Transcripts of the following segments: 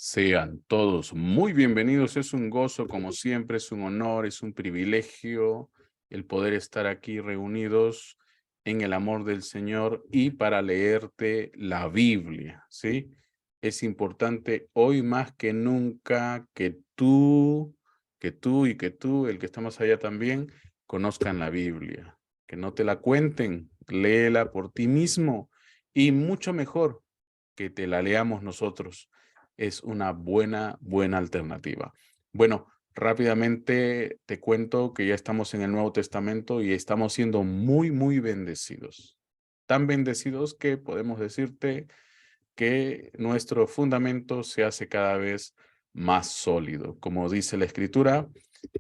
Sean todos muy bienvenidos. Es un gozo, como siempre, es un honor, es un privilegio el poder estar aquí reunidos en el amor del Señor y para leerte la Biblia, ¿sí? Es importante hoy más que nunca que tú, el que está más allá también, conozcan la Biblia, que no te la cuenten, léela por ti mismo y mucho mejor que te la leamos nosotros es una buena alternativa. Bueno, rápidamente te cuento que ya estamos en el Nuevo Testamento y estamos siendo muy bendecidos. Tan bendecidos que podemos decirte que nuestro fundamento se hace cada vez más sólido. Como dice la Escritura,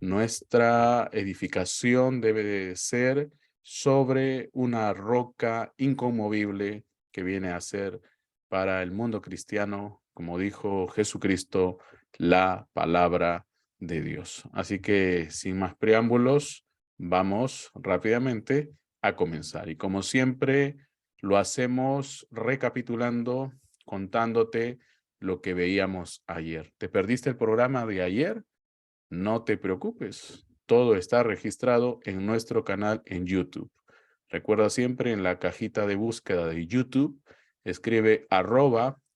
nuestra edificación debe de ser sobre una roca inconmovible que viene a ser para el mundo cristiano, como dijo Jesucristo, la palabra de Dios. Así que sin más preámbulos, vamos rápidamente a comenzar. Y como siempre, lo hacemos recapitulando, contándote lo que veíamos ayer. ¿Te perdiste el programa de ayer? No te preocupes, todo está registrado en nuestro canal en YouTube. Recuerda siempre en la cajita de búsqueda de YouTube, escribe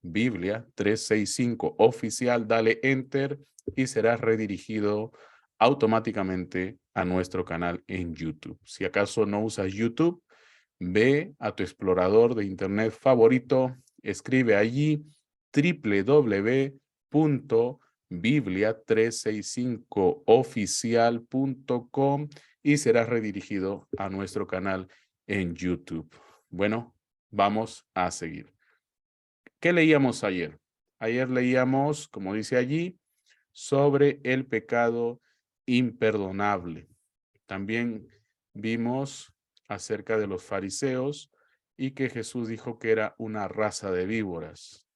@Biblia 365 oficial, dale enter y serás redirigido automáticamente a nuestro canal en YouTube. Si acaso no usas YouTube, ve a tu explorador de internet favorito, escribe allí www.biblia365oficial.com y serás redirigido a nuestro canal en YouTube. Bueno, vamos a seguir. ¿Qué leíamos ayer? Ayer leíamos, como dice allí, sobre el pecado imperdonable. También vimos acerca de los fariseos y que Jesús dijo que era una raza de víboras.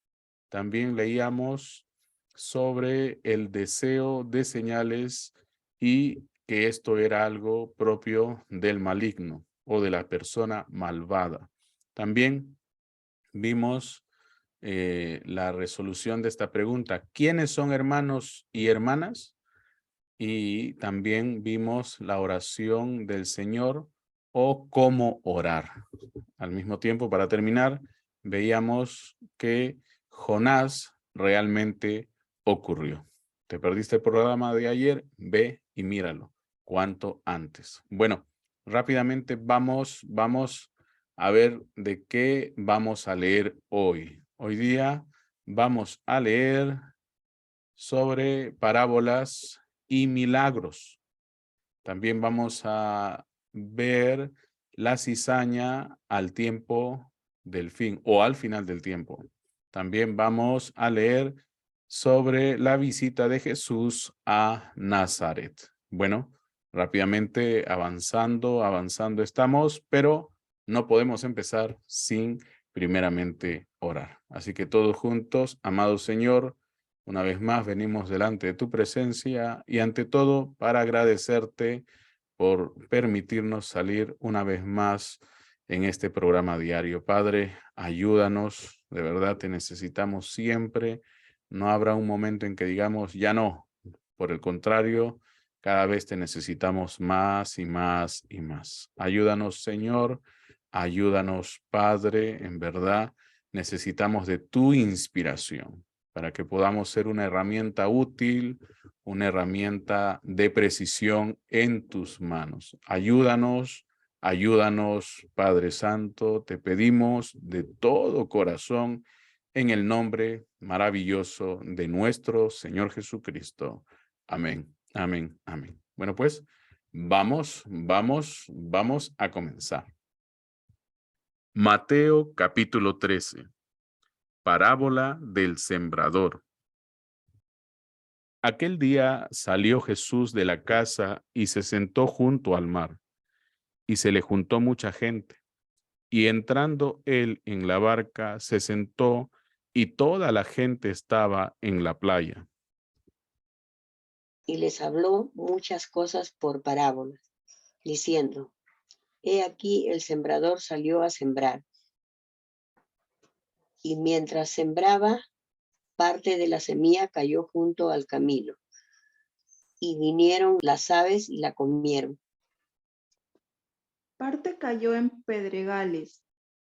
También leíamos sobre el deseo de señales y que esto era algo propio del maligno o de la persona malvada. También vimos la resolución de esta pregunta: ¿quiénes son hermanos y hermanas? Y también vimos la oración del Señor o cómo orar. Al mismo tiempo, para terminar, veíamos que Jonás realmente ocurrió. ¿Te perdiste el programa de ayer? Ve y míralo cuanto antes. Bueno, rápidamente vamos a ver de qué vamos a leer hoy. Hoy día vamos a leer sobre parábolas y milagros. También vamos a ver la cizaña al tiempo del fin o al final del tiempo. También vamos a leer sobre la visita de Jesús a Nazaret. Bueno, rápidamente avanzando estamos, pero no podemos empezar sin primeramente orar. Así que todos juntos, amado Señor, una vez más venimos delante de tu presencia y ante todo para agradecerte por permitirnos salir una vez más en este programa diario. Padre, ayúdanos, de verdad te necesitamos siempre. No habrá un momento en que digamos ya no. Por el contrario, cada vez te necesitamos más y más y más. Ayúdanos, Señor, ayúdanos, Padre, en verdad necesitamos de tu inspiración para que podamos ser una herramienta útil, una herramienta de precisión en tus manos. Ayúdanos, Padre Santo, te pedimos de todo corazón en el nombre maravilloso de nuestro Señor Jesucristo. Amén, amén, amén. Bueno, pues vamos a comenzar. Mateo capítulo 13. Parábola del sembrador. Aquel día salió Jesús de la casa y se sentó junto al mar, y se le juntó mucha gente. Y entrando él en la barca, se sentó, y toda la gente estaba en la playa. Y les habló muchas cosas por parábolas, diciendo: He aquí el sembrador salió a sembrar, y mientras sembraba, parte de la semilla cayó junto al camino, y vinieron las aves y la comieron. Parte cayó en pedregales,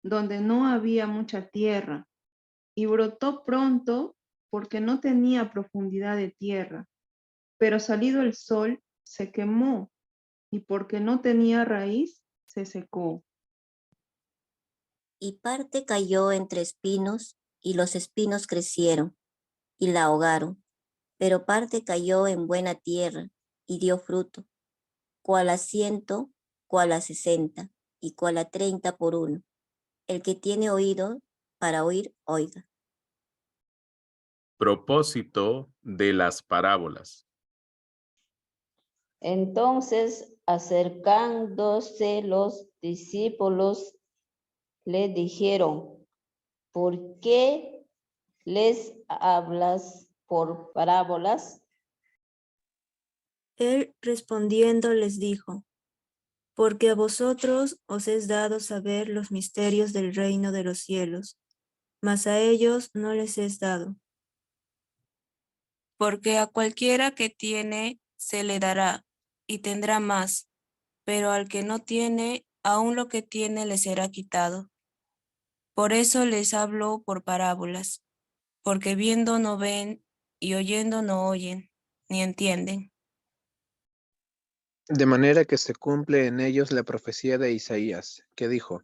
donde no había mucha tierra, y brotó pronto porque no tenía profundidad de tierra. Pero salido el sol, se quemó, y porque no tenía raíz, se secó. Y parte cayó entre espinos, y los espinos crecieron y la ahogaron. Pero parte cayó en buena tierra y dio fruto, cual a 100, cual a 60 y cual a 30 por uno. El que tiene oído para oír, oiga. Propósito de las parábolas. Entonces, acercándose los discípulos, le dijeron, ¿por qué les hablas por parábolas? Él respondiendo les dijo, porque a vosotros os es dado saber los misterios del reino de los cielos, mas a ellos no les es dado. Porque a cualquiera que tiene se le dará y tendrá más, pero al que no tiene, aún lo que tiene le será quitado. Por eso les hablo por parábolas, porque viendo no ven y oyendo no oyen, ni entienden. De manera que se cumple en ellos la profecía de Isaías, que dijo,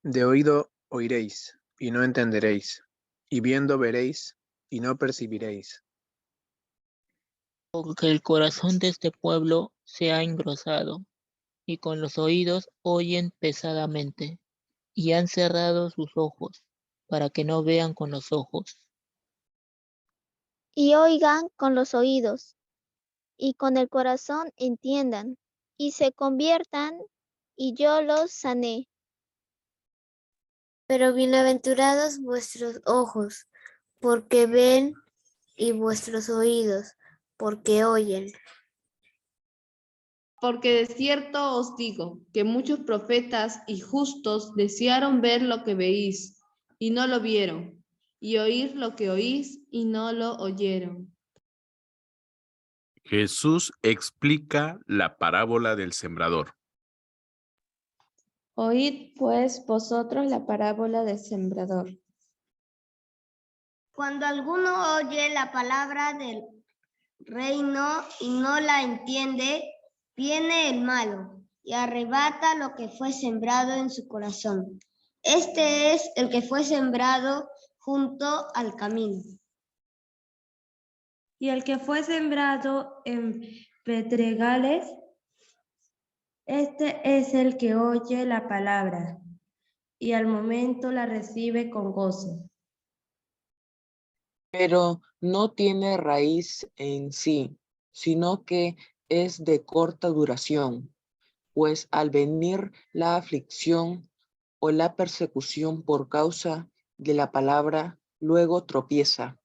de oído oiréis, y no entenderéis, y viendo veréis, y no percibiréis. Porque el corazón de este pueblo se ha engrosado, y con los oídos oyen pesadamente, y han cerrado sus ojos, para que no vean con los ojos, y oigan con los oídos, y con el corazón entiendan, y se conviertan, y yo los sané. Pero bienaventurados vuestros ojos, porque ven, y vuestros oídos, porque oyen. Porque de cierto os digo que muchos profetas y justos desearon ver lo que veis, y no lo vieron, y oír lo que oís, y no lo oyeron. Jesús explica la parábola del sembrador. Oíd pues vosotros la parábola del sembrador. Cuando alguno oye la palabra del reino y no la entiende, viene el malo y arrebata lo que fue sembrado en su corazón. Este es el que fue sembrado junto al camino. Y el que fue sembrado en pedregales, este es el que oye la palabra y al momento la recibe con gozo. Pero no tiene raíz en sí, sino que es de corta duración, pues al venir la aflicción o la persecución por causa de la palabra, luego tropieza.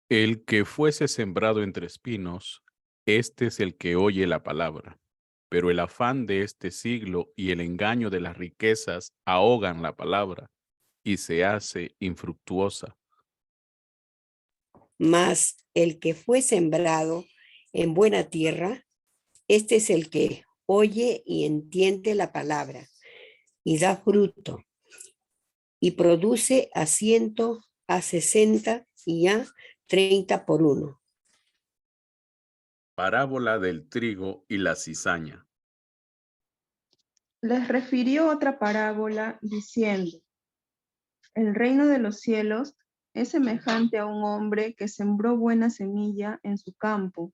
El que fuese sembrado entre espinos, este es el que oye la palabra. Pero el afán de este siglo y el engaño de las riquezas ahogan la palabra y se hace infructuosa. Mas el que fue sembrado en buena tierra, este es el que oye y entiende la palabra y da fruto y produce a 100, a 60 y a 30 por uno. Parábola del trigo y la cizaña. Les refirió otra parábola diciendo, el reino de los cielos es semejante a un hombre que sembró buena semilla en su campo.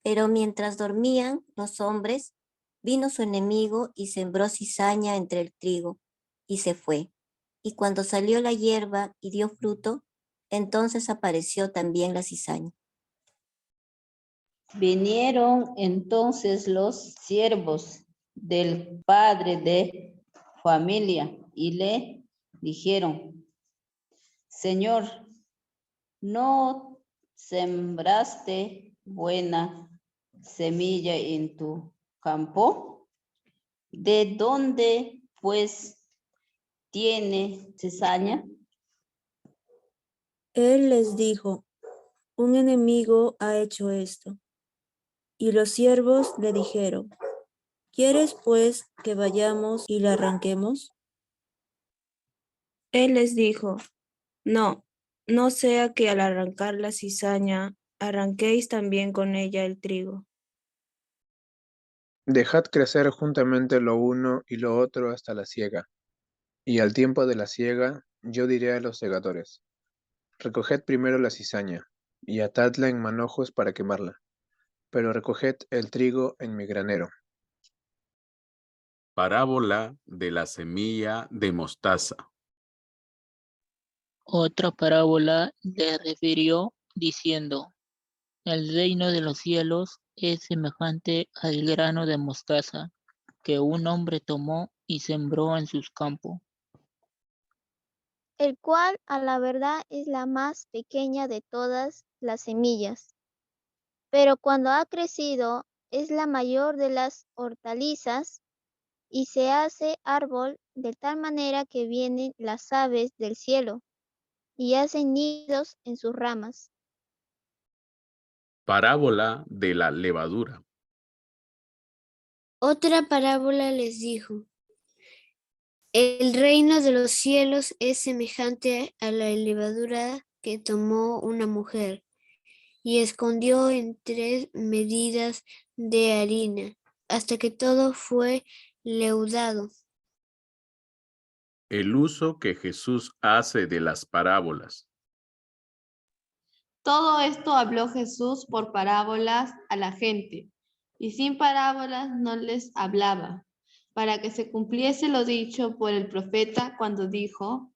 Pero mientras dormían los hombres, vino su enemigo y sembró cizaña entre el trigo, y se fue. Y cuando salió la hierba y dio fruto, entonces apareció también la cizaña. Vinieron entonces los siervos del padre de familia y le dijeron, Señor, ¿no sembraste buena semilla en tu campo? ¿De dónde pues tiene cizaña? Él les dijo, un enemigo ha hecho esto. Y los siervos le dijeron, ¿quieres pues que vayamos y la arranquemos? Él les dijo, no, no sea que al arrancar la cizaña, arranquéis también con ella el trigo. Dejad crecer juntamente lo uno y lo otro hasta la siega. Y al tiempo de la siega, yo diré a los segadores, recoged primero la cizaña, y atadla en manojos para quemarla, pero recoged el trigo en mi granero. Parábola de la semilla de mostaza. Otra parábola le refirió diciendo, el reino de los cielos es semejante al grano de mostaza que un hombre tomó y sembró en sus campos. el cual a la verdad es la más pequeña de todas las semillas, pero cuando ha crecido es la mayor de las hortalizas y se hace árbol de tal manera que vienen las aves del cielo y hacen nidos en sus ramas. Parábola de la levadura. Otra parábola les dijo, el reino de los cielos es semejante a la levadura que tomó una mujer y escondió en 3 medidas de harina hasta que todo fue leudado. El uso que Jesús hace de las parábolas. Todo esto habló Jesús por parábolas a la gente, y sin parábolas no les hablaba, para que se cumpliese lo dicho por el profeta cuando dijo,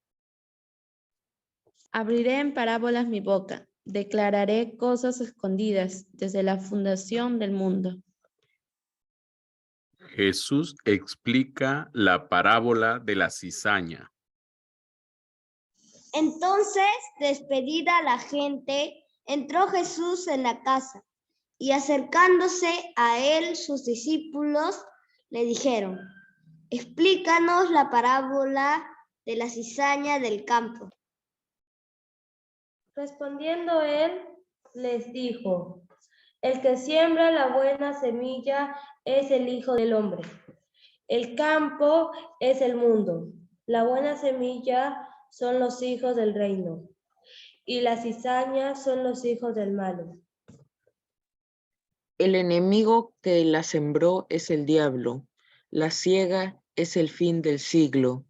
abriré en parábolas mi boca, declararé cosas escondidas desde la fundación del mundo. Jesús explica la parábola de la cizaña. Entonces, despedida la gente, entró Jesús en la casa y acercándose a él sus discípulos le dijeron, explícanos la parábola de la cizaña del campo. Respondiendo él, les dijo, el que siembra la buena semilla es el Hijo del Hombre. El campo es el mundo. La buena semilla son los hijos del reino, y la cizaña son los hijos del malo. El enemigo que la sembró es el diablo, la siega es el fin del siglo,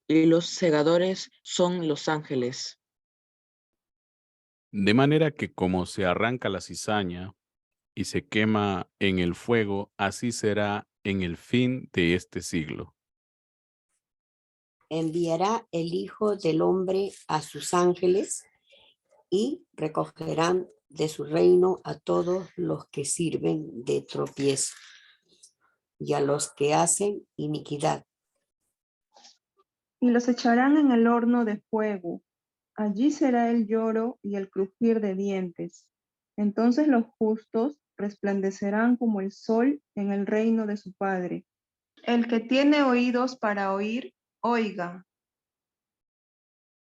y los segadores son los ángeles. De manera que como se arranca la cizaña y se quema en el fuego, así será en el fin de este siglo. Enviará el Hijo del Hombre a sus ángeles y recogerán de su reino a todos los que sirven de tropiezo y a los que hacen iniquidad. Y los echarán en el horno de fuego. Allí será el lloro y el crujir de dientes. Entonces los justos resplandecerán como el sol en el reino de su Padre. El que tiene oídos para oír, oiga.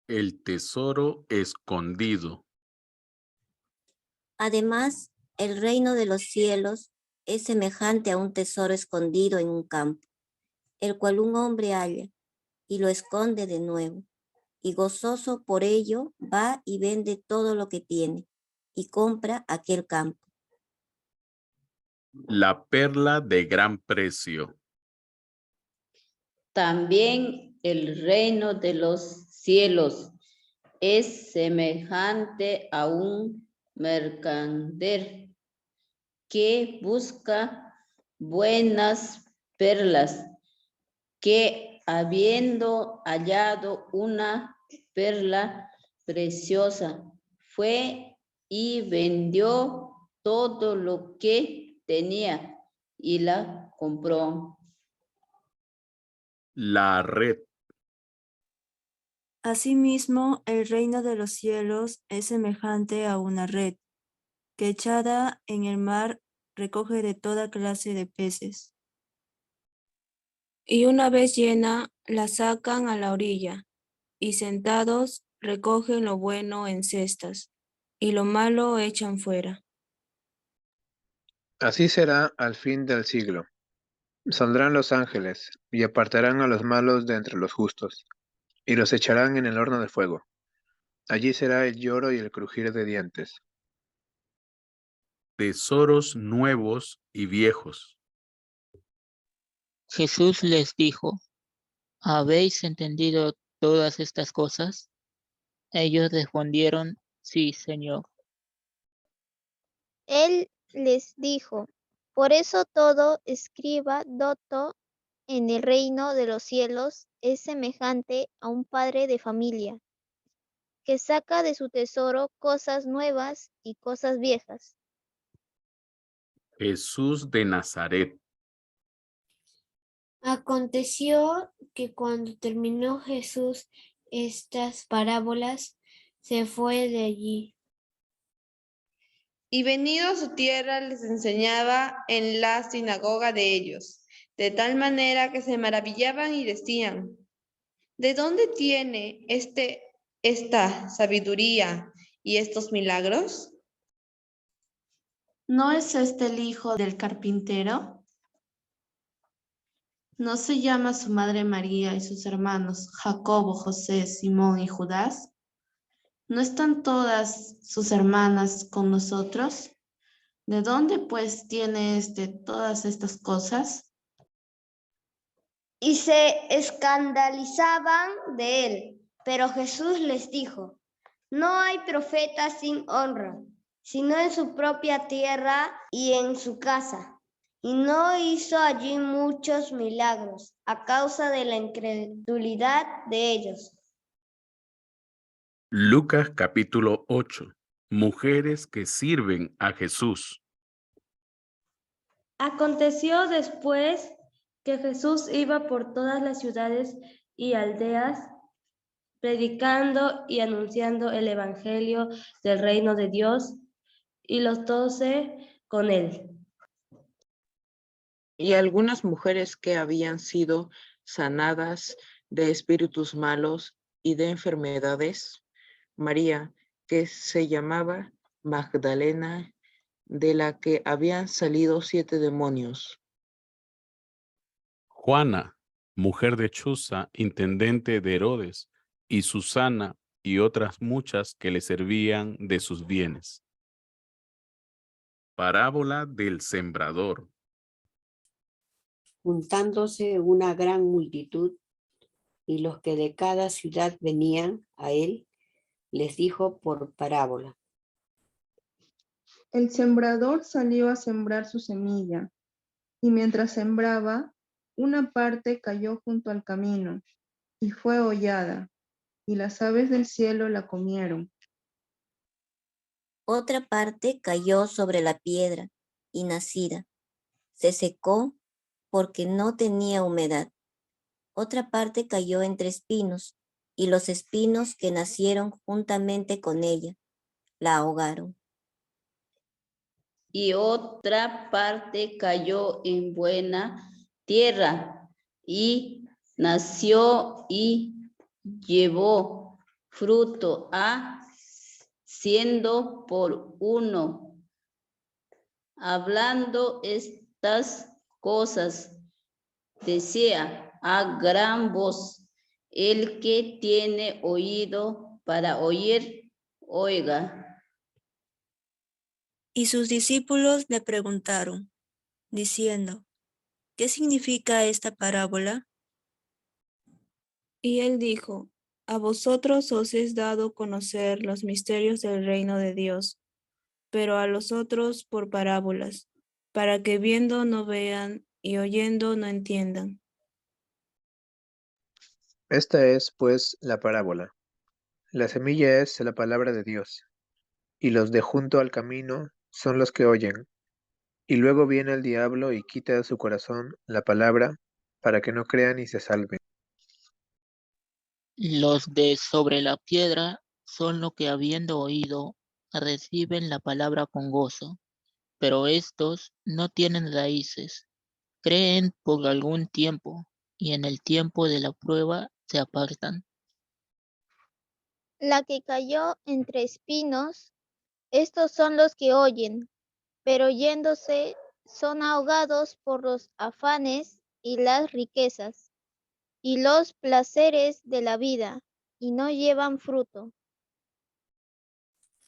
El tesoro escondido. Además, el reino de los cielos es semejante a un tesoro escondido en un campo, el cual un hombre halla y lo esconde de nuevo, y gozoso por ello va y vende todo lo que tiene y compra aquel campo. La perla de gran precio. También el reino de los cielos es semejante a un mercader que busca buenas perlas, que habiendo hallado una perla preciosa, fue y vendió todo lo que tenía y la compró. La red. Asimismo, el reino de los cielos es semejante a una red, que echada en el mar recoge de toda clase de peces. Y una vez llena, la sacan a la orilla, y sentados recogen lo bueno en cestas, y lo malo echan fuera. Así será al fin del siglo. Saldrán los ángeles, y apartarán a los malos de entre los justos, y los echarán en el horno de fuego. Allí será el lloro y el crujir de dientes. Tesoros nuevos y viejos. Jesús les dijo, ¿habéis entendido todas estas cosas? Ellos respondieron, sí, Señor. Él les dijo, por eso todo escriba docto en el reino de los cielos es semejante a un padre de familia, que saca de su tesoro cosas nuevas y cosas viejas. Jesús de Nazaret. Aconteció que cuando terminó Jesús estas parábolas, se fue de allí. Y venido a su tierra les enseñaba en la sinagoga de ellos, de tal manera que se maravillaban y decían, ¿de dónde tiene esta sabiduría y estos milagros? ¿No es este el hijo del carpintero? ¿No se llama su madre María y sus hermanos Jacobo, José, Simón y Judas? ¿No están todas sus hermanas con nosotros? ¿De dónde pues tiene todas estas cosas? Y se escandalizaban de él. Pero Jesús les dijo, no hay profeta sin honra, sino en su propia tierra y en su casa. Y no hizo allí muchos milagros a causa de la incredulidad de ellos. Lucas capítulo 8. Mujeres que sirven a Jesús. Aconteció después que Jesús iba por todas las ciudades y aldeas, predicando y anunciando el evangelio del reino de Dios, y los 12 con él. Y algunas mujeres que habían sido sanadas de espíritus malos y de enfermedades, María, que se llamaba Magdalena, de la que habían salido 7 demonios. Juana, mujer de Chuza, intendente de Herodes, y Susana y otras muchas que le servían de sus bienes. Parábola del sembrador. Juntándose una gran multitud, y los que de cada ciudad venían a él, les dijo por parábola. El sembrador salió a sembrar su semilla, y mientras sembraba, una parte cayó junto al camino, y fue hollada, y las aves del cielo la comieron. Otra parte cayó sobre la piedra y nacida. Se secó porque no tenía humedad. Otra parte cayó entre espinos, y los espinos que nacieron juntamente con ella la ahogaron. Y otra parte cayó en buena tierra y nació y llevó fruto siendo por uno. Hablando estas cosas, decía a gran voz, el que tiene oído para oír, oiga. Y sus discípulos le preguntaron, diciendo, ¿qué significa esta parábola? Y él dijo, a vosotros os es dado conocer los misterios del reino de Dios, pero a los otros por parábolas, para que viendo no vean y oyendo no entiendan. Esta es, pues, la parábola. La semilla es la palabra de Dios, y los de junto al camino son los que oyen. Y luego viene el diablo y quita de su corazón la palabra, para que no crean y se salven. Los de sobre la piedra son los que habiendo oído, reciben la palabra con gozo, pero estos no tienen raíces, creen por algún tiempo, y en el tiempo de la prueba se apartan. La que cayó entre espinos, estos son los que oyen, pero yéndose son ahogados por los afanes y las riquezas y los placeres de la vida, y no llevan fruto.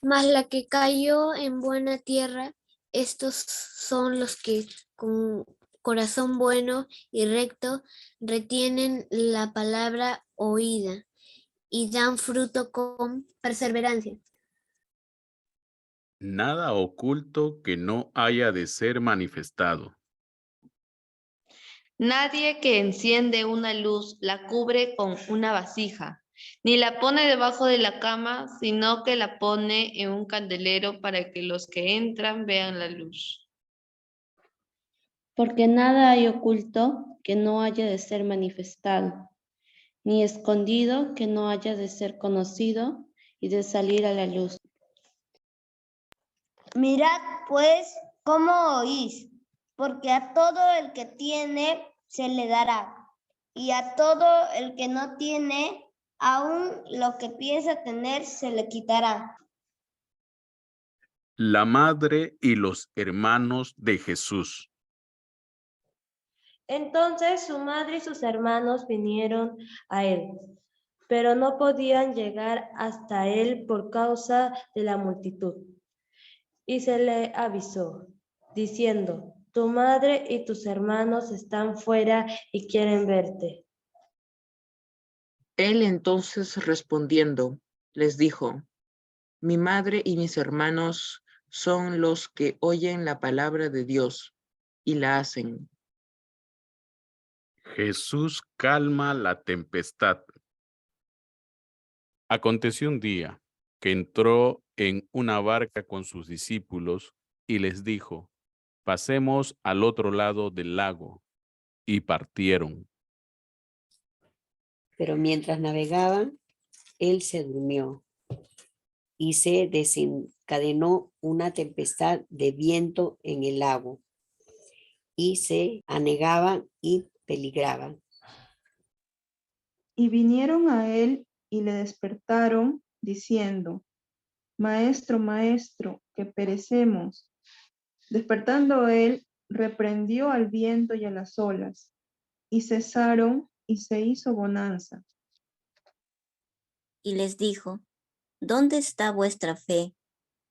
Mas la que cayó en buena tierra, estos son los que con corazón bueno y recto retienen la palabra oída y dan fruto con perseverancia. Nada oculto que no haya de ser manifestado. Nadie que enciende una luz la cubre con una vasija, ni la pone debajo de la cama, sino que la pone en un candelero para que los que entran vean la luz. Porque nada hay oculto que no haya de ser manifestado, ni escondido que no haya de ser conocido y de salir a la luz. Mirad pues cómo oís, porque a todo el que tiene se le dará, y a todo el que no tiene, aún lo que piensa tener se le quitará. La madre y los hermanos de Jesús. Entonces su madre y sus hermanos vinieron a él, pero no podían llegar hasta él por causa de la multitud. Y se le avisó, diciendo, tu madre y tus hermanos están fuera y quieren verte. Él entonces respondiendo, les dijo, mi madre y mis hermanos son los que oyen la palabra de Dios y la hacen. Jesús calma la tempestad. Aconteció un día que entró en una barca con sus discípulos y les dijo, pasemos al otro lado del lago, y partieron. Pero mientras navegaban, él se durmió y se desencadenó una tempestad de viento en el lago y se anegaban y peligraban. Y vinieron a él y le despertaron, diciendo, Maestro, maestro, que perecemos. Despertando él, reprendió al viento y a las olas, y cesaron, y se hizo bonanza. Y les dijo, ¿dónde está vuestra fe?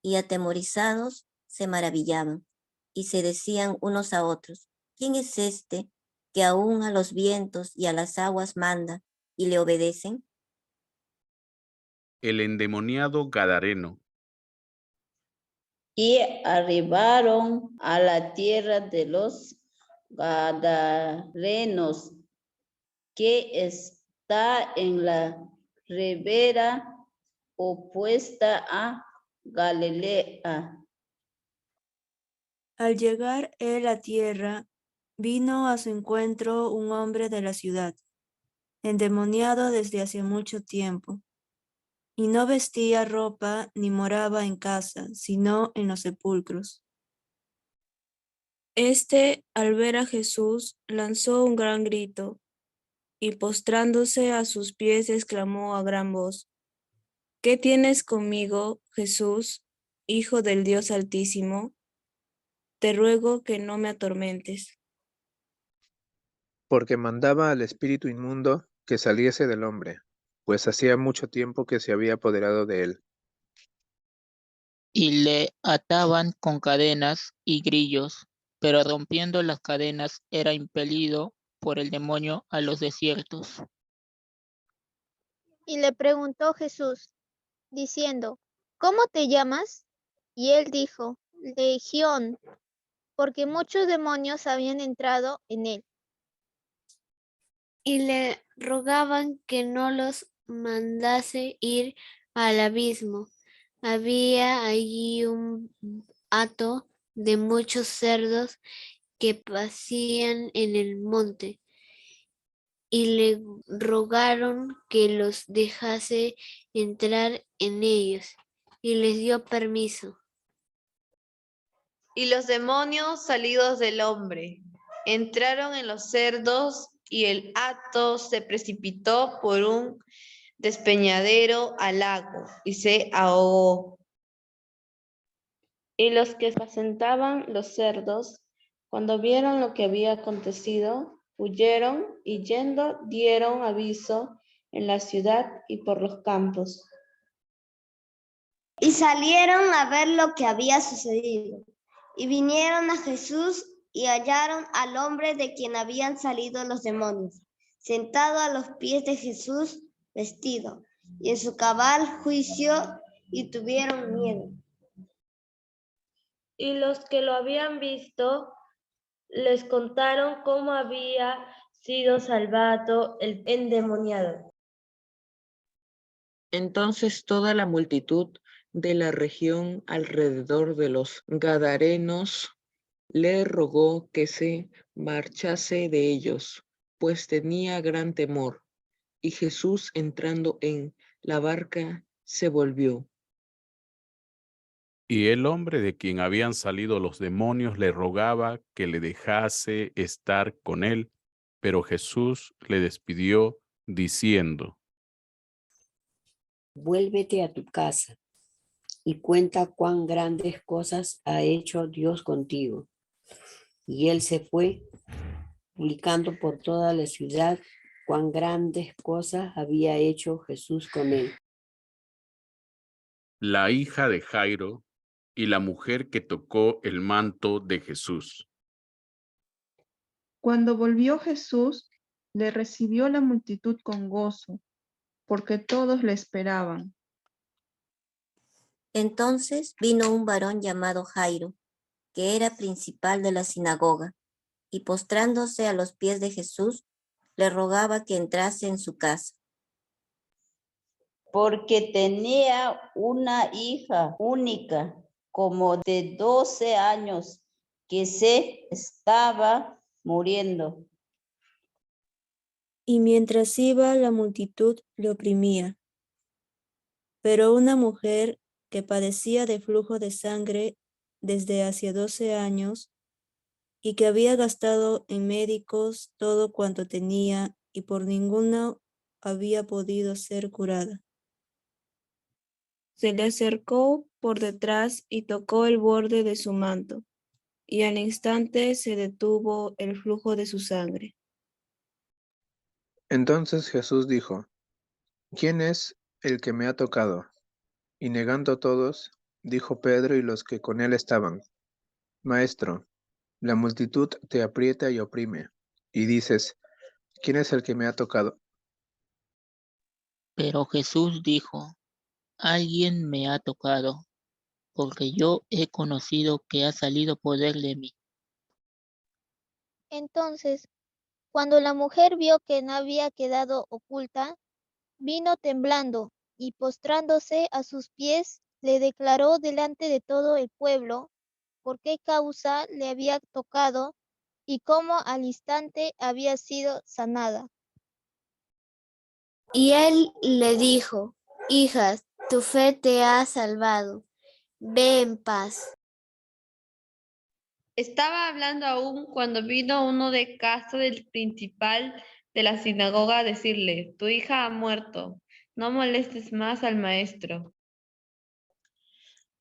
Y atemorizados se maravillaban, y se decían unos a otros, ¿quién es este que aún a los vientos y a las aguas manda y le obedecen? El endemoniado Gadareno. Y arribaron a la tierra de los Gadarenos, que está en la ribera opuesta a Galilea. Al llegar él a tierra, vino a su encuentro un hombre de la ciudad, endemoniado desde hace mucho tiempo, y no vestía ropa ni moraba en casa, sino en los sepulcros. Este, al ver a Jesús, lanzó un gran grito y postrándose a sus pies exclamó a gran voz, ¿qué tienes conmigo, Jesús, Hijo del Dios Altísimo? Te ruego que no me atormentes. Porque mandaba al espíritu inmundo que saliese del hombre, pues hacía mucho tiempo que se había apoderado de él. Y le ataban con cadenas y grillos, pero rompiendo las cadenas era impelido por el demonio a los desiertos. Y le preguntó Jesús, diciendo, ¿cómo te llamas? Y él dijo, Legión, porque muchos demonios habían entrado en él. Y le rogaban que no los mandase ir al abismo. Había allí un hato de muchos cerdos que pasían en el monte, y le rogaron que los dejase entrar en ellos, y les dio permiso. Y los demonios salidos del hombre entraron en los cerdos y el hato se precipitó por un despeñadero al lago y se ahogó. Y los que apacentaban los cerdos, cuando vieron lo que había acontecido, huyeron y yendo dieron aviso en la ciudad y por los campos. Y salieron a ver lo que había sucedido. Y vinieron a Jesús y hallaron al hombre de quien habían salido los demonios, sentado a los pies de Jesús, vestido, y en su cabal juicio, y tuvieron miedo. Y los que lo habían visto les contaron cómo había sido salvado el endemoniado. Entonces toda la multitud de la región alrededor de los Gadarenos le rogó que se marchase de ellos, pues tenía gran temor. Y Jesús, entrando en la barca, se volvió. Y el hombre de quien habían salido los demonios le rogaba que le dejase estar con él, pero Jesús le despidió diciendo: Vuélvete a tu casa y cuenta cuán grandes cosas ha hecho Dios contigo. Y él se fue, publicando por toda la ciudad cuán grandes cosas había hecho Jesús con él. La hija de Jairo y la mujer que tocó el manto de Jesús. Cuando volvió Jesús, le recibió la multitud con gozo, porque todos le esperaban. Entonces vino un varón llamado Jairo, que era principal de la sinagoga, y postrándose a los pies de Jesús, le rogaba que entrase en su casa. Porque tenía una hija única, como de 12 años, que se estaba muriendo. Y mientras iba, la multitud le oprimía. Pero una mujer que padecía de flujo de sangre desde hacía 12 años y que había gastado en médicos todo cuanto tenía y por ninguno había podido ser curada. Se le acercó por detrás y tocó el borde de su manto, y al instante se detuvo el flujo de su sangre. Entonces Jesús dijo: ¿Quién es el que me ha tocado? Y negando todos, dijo Pedro y los que con él estaban: Maestro, la multitud te aprieta y oprime, y dices: ¿Quién es el que me ha tocado? Pero Jesús dijo: alguien me ha tocado, porque yo he conocido que ha salido poder de mí. Entonces, cuando la mujer vio que no había quedado oculta, vino temblando y postrándose a sus pies, le declaró delante de todo el pueblo por qué causa le había tocado y cómo al instante había sido sanada. Y él le dijo: hija, tu fe te ha salvado, ve en paz. Estaba hablando aún cuando vino uno de casa del principal de la sinagoga a decirle: tu hija ha muerto, no molestes más al maestro.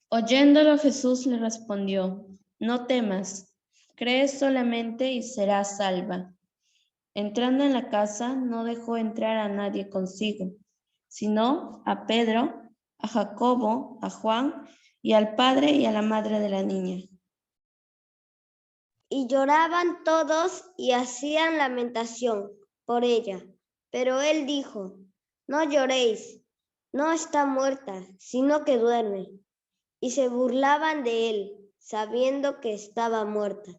Oyéndolo, Jesús le respondió: no temas, cree solamente y serás salva. Entrando en la casa, no dejó entrar a nadie consigo, sino a Pedro, a Jacobo, a Juan y al padre y a la madre de la niña. Y lloraban todos y hacían lamentación por ella. Pero él dijo: no lloréis, no está muerta, sino que duerme. Y se burlaban de él, sabiendo que estaba muerta.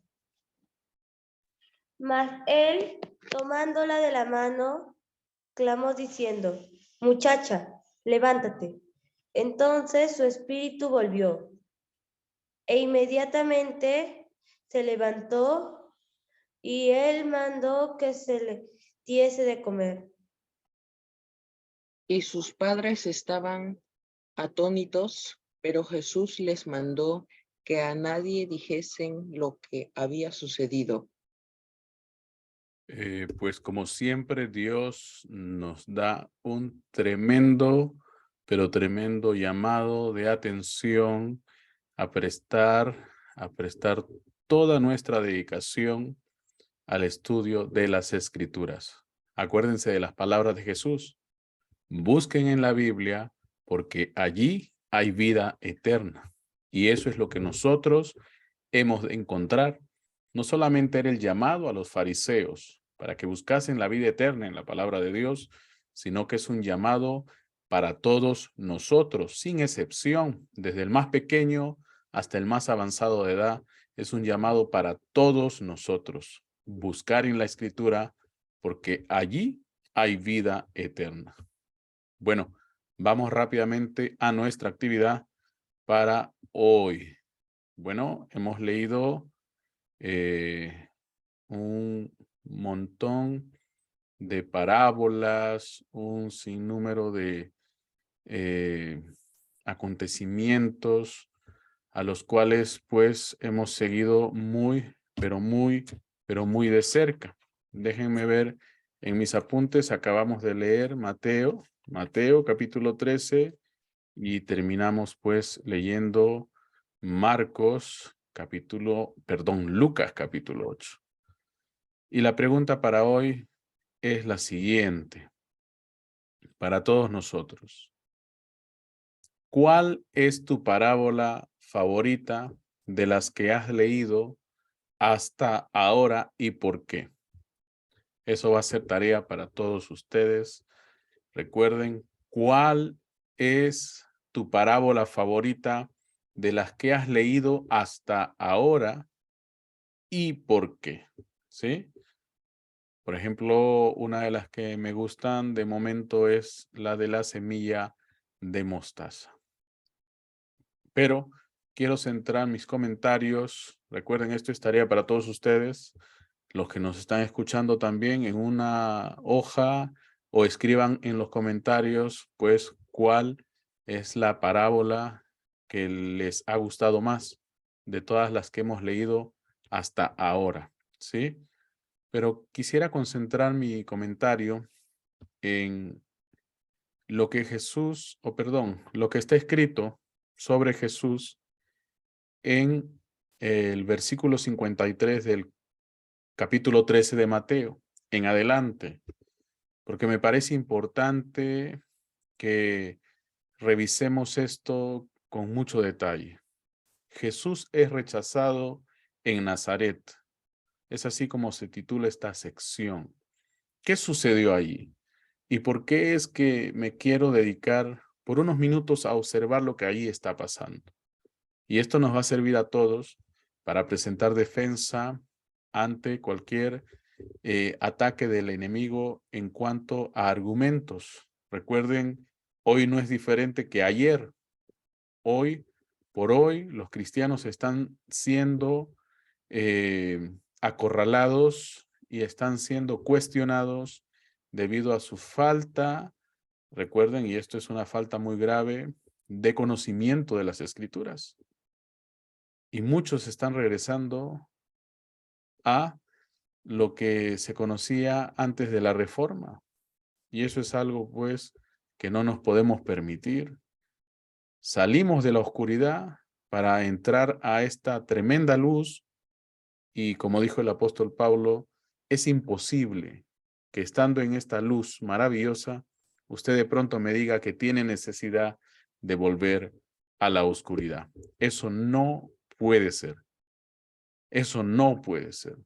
Mas él, tomándola de la mano, clamó diciendo: muchacha, levántate. Entonces su espíritu volvió, e inmediatamente se levantó, y él mandó que se le diese de comer. Y sus padres estaban atónitos, pero Jesús les mandó que a nadie dijesen lo que había sucedido. Pues como siempre, Dios nos da un tremendo, pero tremendo llamado de atención a prestar toda nuestra dedicación al estudio de las Escrituras. Acuérdense de las palabras de Jesús. Busquen en la Biblia porque allí hay vida eterna. Y eso es lo que nosotros hemos de encontrar. No solamente era el llamado a los fariseos para que buscasen la vida eterna en la palabra de Dios, sino que es un llamado para todos nosotros, sin excepción, desde el más pequeño hasta el más avanzado de edad, es un llamado para todos nosotros. Buscar en la Escritura, porque allí hay vida eterna. Bueno, vamos rápidamente a nuestra actividad para hoy. Bueno, hemos leído un montón de parábolas, un sinnúmero de acontecimientos a los cuales pues hemos seguido muy de cerca. Déjenme ver en mis apuntes, acabamos de leer Mateo capítulo 13 y terminamos pues leyendo Lucas capítulo 8. Y la pregunta para hoy es la siguiente, para todos nosotros. ¿Cuál es tu parábola favorita de las que has leído hasta ahora y por qué? Eso va a ser tarea para todos ustedes. Recuerden, ¿cuál es tu parábola favorita de las que has leído hasta ahora y por qué? ¿Sí? Por ejemplo, una de las que me gustan de momento es la de la semilla de mostaza. Pero quiero centrar mis comentarios. Recuerden, esto es tarea para todos ustedes, los que nos están escuchando también, en una hoja o escriban en los comentarios, pues, cuál es la parábola que les ha gustado más de todas las que hemos leído hasta ahora, ¿sí? Pero quisiera concentrar mi comentario en lo que lo que está escrito sobre Jesús en el versículo 53 del capítulo 13 de Mateo, en adelante, porque me parece importante que revisemos esto con mucho detalle. Jesús es rechazado en Nazaret. Es así como se titula esta sección. ¿Qué sucedió allí? ¿Y por qué es que me quiero dedicar por unos minutos a observar lo que allí está pasando? Y esto nos va a servir a todos para presentar defensa ante cualquier ataque del enemigo en cuanto a argumentos. Recuerden, hoy no es diferente que ayer. Hoy por hoy, los cristianos están siendo acorralados y están siendo cuestionados debido a su falta, recuerden, y esto es una falta muy grave, de conocimiento de las Escrituras. Y muchos están regresando a lo que se conocía antes de la Reforma. Y eso es algo, pues, que no nos podemos permitir. Salimos de la oscuridad para entrar a esta tremenda luz y, como dijo el apóstol Pablo, es imposible que estando en esta luz maravillosa, usted de pronto me diga que tiene necesidad de volver a la oscuridad. Eso no puede ser. Eso no puede ser.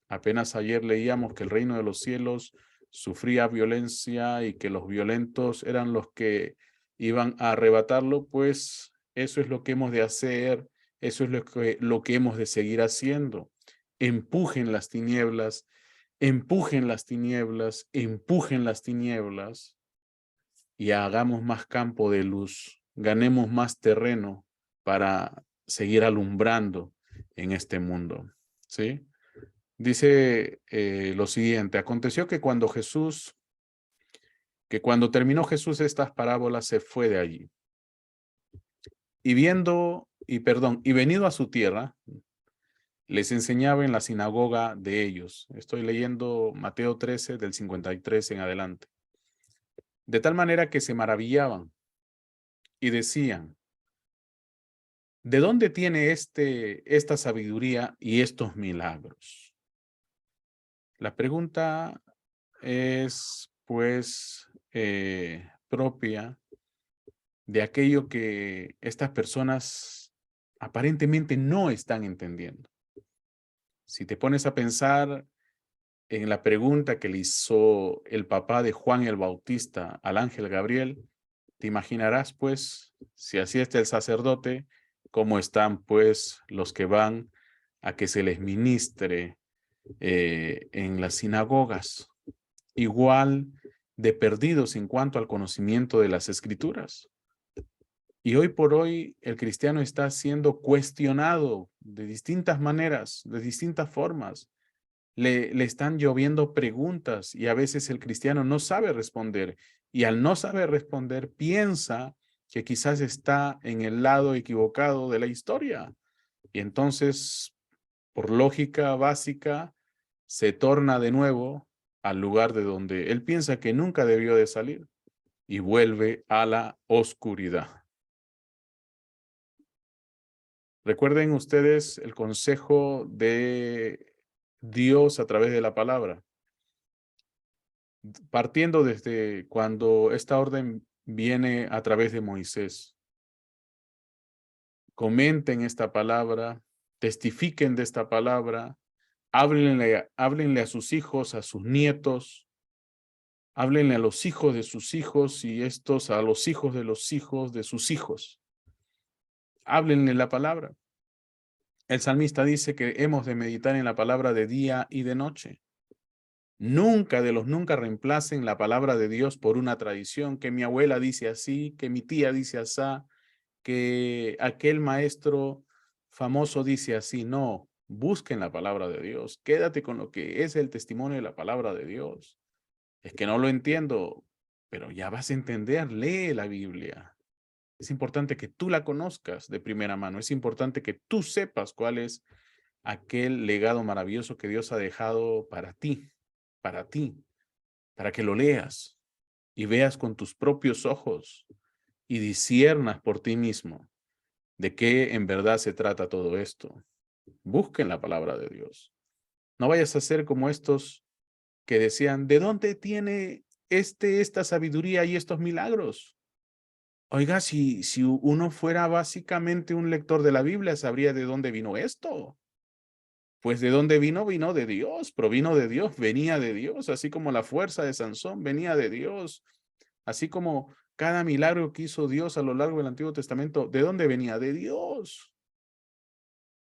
Apenas ayer leíamos que el reino de los cielos sufría violencia y que los violentos eran los que iban a arrebatarlo, pues eso es lo que hemos de hacer, eso es lo que hemos de seguir haciendo. Empujen las tinieblas, empujen las tinieblas, empujen las tinieblas y hagamos más campo de luz, ganemos más terreno para seguir alumbrando en este mundo, ¿sí? Dice lo siguiente: aconteció que cuando terminó Jesús estas parábolas, se fue de allí. Y venido a su tierra, les enseñaba en la sinagoga de ellos. Estoy leyendo Mateo 13, del 53 en adelante. De tal manera que se maravillaban y decían, ¿de dónde tiene esta sabiduría y estos milagros? La pregunta es, pues, propia de aquello que estas personas aparentemente no están entendiendo. Si te pones a pensar en la pregunta que le hizo el papá de Juan el Bautista al ángel Gabriel, te imaginarás, pues, si así está el sacerdote, cómo están, pues, los que van a que se les ministre en las sinagogas, igual de perdidos en cuanto al conocimiento de las escrituras. Y hoy por hoy el cristiano está siendo cuestionado de distintas maneras, de distintas formas. Le están lloviendo preguntas y a veces el cristiano no sabe responder. Y al no saber responder, piensa que quizás está en el lado equivocado de la historia. Y entonces, por lógica básica, se torna de nuevo al lugar de donde él piensa que nunca debió de salir y vuelve a la oscuridad. Recuerden ustedes el consejo de Dios a través de la palabra. Partiendo desde cuando esta orden viene a través de Moisés. Comenten esta palabra, testifiquen de esta palabra, háblenle a sus hijos, a sus nietos, háblenle a los hijos de sus hijos y estos a los hijos de sus hijos. Háblenle la palabra. El salmista dice que hemos de meditar en la palabra de día y de noche. Nunca reemplacen la palabra de Dios por una tradición, que mi abuela dice así, que mi tía dice así, que aquel maestro famoso dice así. No, busquen la palabra de Dios. Quédate con lo que es el testimonio de la palabra de Dios. Es que no lo entiendo, pero ya vas a entender, lee la Biblia. Es importante que tú la conozcas de primera mano. Es importante que tú sepas cuál es aquel legado maravilloso que Dios ha dejado para ti, para que lo leas y veas con tus propios ojos y disciernas por ti mismo de qué en verdad se trata todo esto. Busquen la palabra de Dios. No vayas a ser como estos que decían, ¿de dónde tiene esta sabiduría y estos milagros? Oiga, si uno fuera básicamente un lector de la Biblia, sabría de dónde vino esto. Pues de dónde vino, vino de Dios, provino de Dios, venía de Dios, así como la fuerza de Sansón venía de Dios, así como cada milagro que hizo Dios a lo largo del Antiguo Testamento, ¿de dónde venía? De Dios.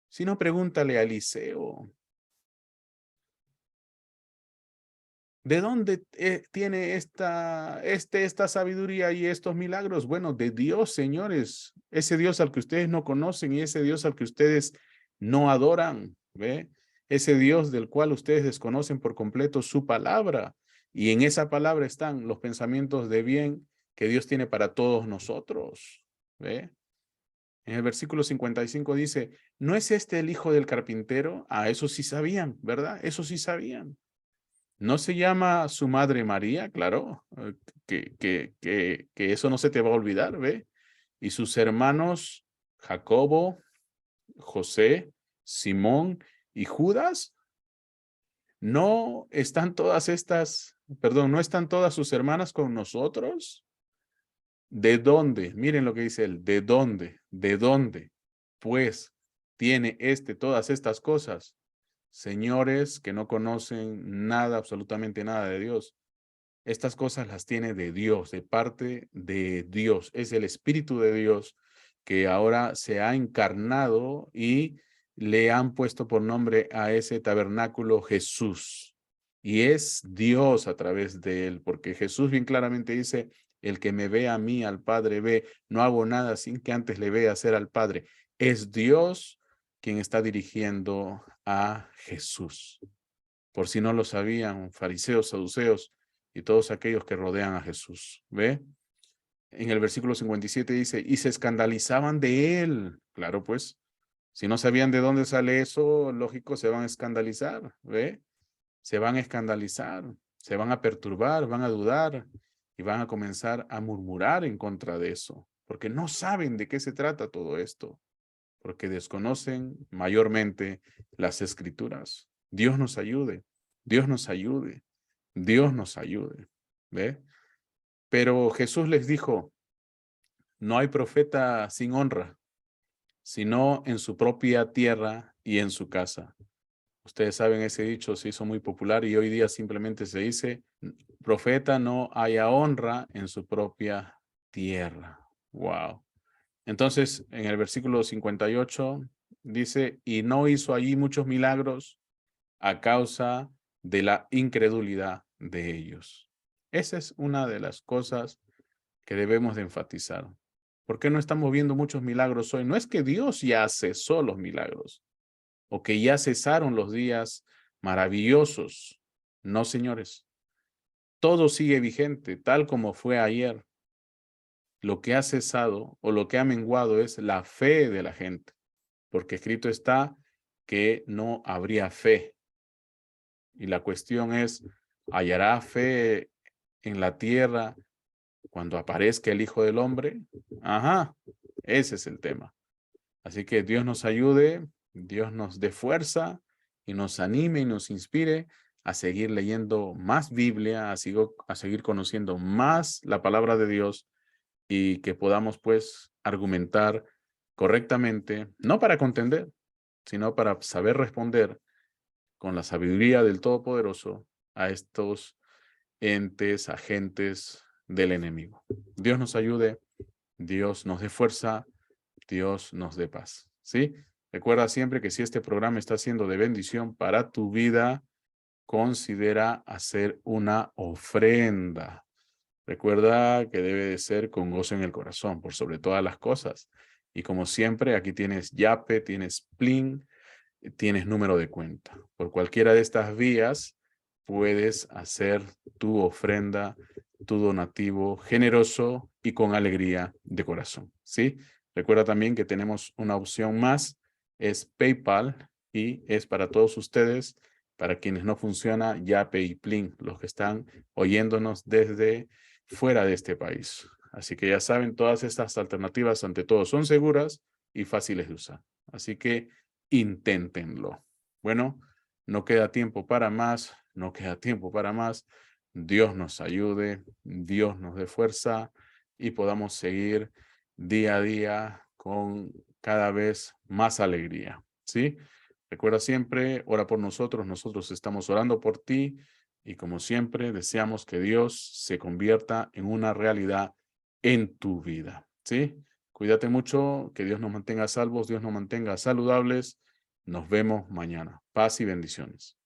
Si no, pregúntale a Eliseo. ¿De dónde tiene esta sabiduría y estos milagros? Bueno, de Dios, señores. Ese Dios al que ustedes no conocen y ese Dios al que ustedes no adoran, ¿ve? Ese Dios del cual ustedes desconocen por completo su palabra. Y en esa palabra están los pensamientos de bien que Dios tiene para todos nosotros, ¿ve? En el versículo 55 dice, ¿no es este el hijo del carpintero? Ah, eso sí sabían, ¿verdad? Eso sí sabían. ¿No se llama su madre María? Claro, que eso no se te va a olvidar, ¿ve? Y sus hermanos Jacobo, José, Simón y Judas. ¿No están todas no están todas sus hermanas con nosotros? ¿De dónde? Miren lo que dice él, ¿de dónde? ¿De dónde? Pues tiene todas estas cosas. Señores que no conocen nada, absolutamente nada de Dios. Estas cosas las tiene de Dios, de parte de Dios. Es el Espíritu de Dios que ahora se ha encarnado y le han puesto por nombre a ese tabernáculo Jesús. Y es Dios a través de él, porque Jesús bien claramente dice, el que me ve a mí, al Padre ve, no hago nada sin que antes le vea hacer al Padre. Es Dios quien está dirigiendo a Jesús. Por si no lo sabían, fariseos, saduceos y todos aquellos que rodean a Jesús. ¿Ve? En el versículo 57 dice, y se escandalizaban de él. Claro, pues, Si no sabían de dónde sale eso, lógico, se van a escandalizar, ¿ve? Se van a escandalizar, se van a perturbar, van a dudar y van a comenzar a murmurar en contra de eso, porque no saben de qué se trata todo esto, porque desconocen mayormente las escrituras. Dios nos ayude, Dios nos ayude, Dios nos ayude, ¿ve? Pero Jesús les dijo, no hay profeta sin honra, sino en su propia tierra y en su casa. Ustedes saben, ese dicho se hizo muy popular y hoy día simplemente se dice, profeta no haya honra en su propia tierra. Wow. Entonces, en el versículo 58 dice, y no hizo allí muchos milagros a causa de la incredulidad de ellos. Esa es una de las cosas que debemos de enfatizar. ¿Por qué no estamos viendo muchos milagros hoy? No es que Dios ya cesó los milagros o que ya cesaron los días maravillosos. No, señores. Todo sigue vigente, tal como fue ayer. Lo que ha cesado o lo que ha menguado es la fe de la gente, porque escrito está que no habría fe. Y la cuestión es, ¿hallará fe en la tierra cuando aparezca el Hijo del Hombre? Ajá, ese es el tema. Así que Dios nos ayude, Dios nos dé fuerza y nos anime y nos inspire a seguir leyendo más Biblia, a seguir conociendo más la palabra de Dios y que podamos pues argumentar correctamente, no para contender, sino para saber responder con la sabiduría del Todopoderoso a estos entes, agentes del enemigo. Dios nos ayude, Dios nos dé fuerza, Dios nos dé paz, ¿sí? Recuerda siempre que si este programa está siendo de bendición para tu vida, considera hacer una ofrenda. Recuerda que debe de ser con gozo en el corazón, por sobre todas las cosas. Y como siempre, aquí tienes Yape, tienes Plin, tienes número de cuenta. Por cualquiera de estas vías, puedes hacer tu ofrenda, tu donativo generoso y con alegría de corazón, ¿sí? Recuerda también que tenemos una opción más, es PayPal y es para todos ustedes, para quienes no funciona Yape y Plin, los que están oyéndonos desde fuera de este país. Así que ya saben, todas estas alternativas ante todo son seguras y fáciles de usar. Así que inténtenlo. Bueno, no queda tiempo para más, no queda tiempo para más. Dios nos ayude, Dios nos dé fuerza y podamos seguir día a día con cada vez más alegría, ¿sí? Recuerda siempre, ora por nosotros, nosotros estamos orando por ti y como siempre deseamos que Dios se convierta en una realidad en tu vida, ¿sí? Cuídate mucho, que Dios nos mantenga salvos, Dios nos mantenga saludables. Nos vemos mañana. Paz y bendiciones.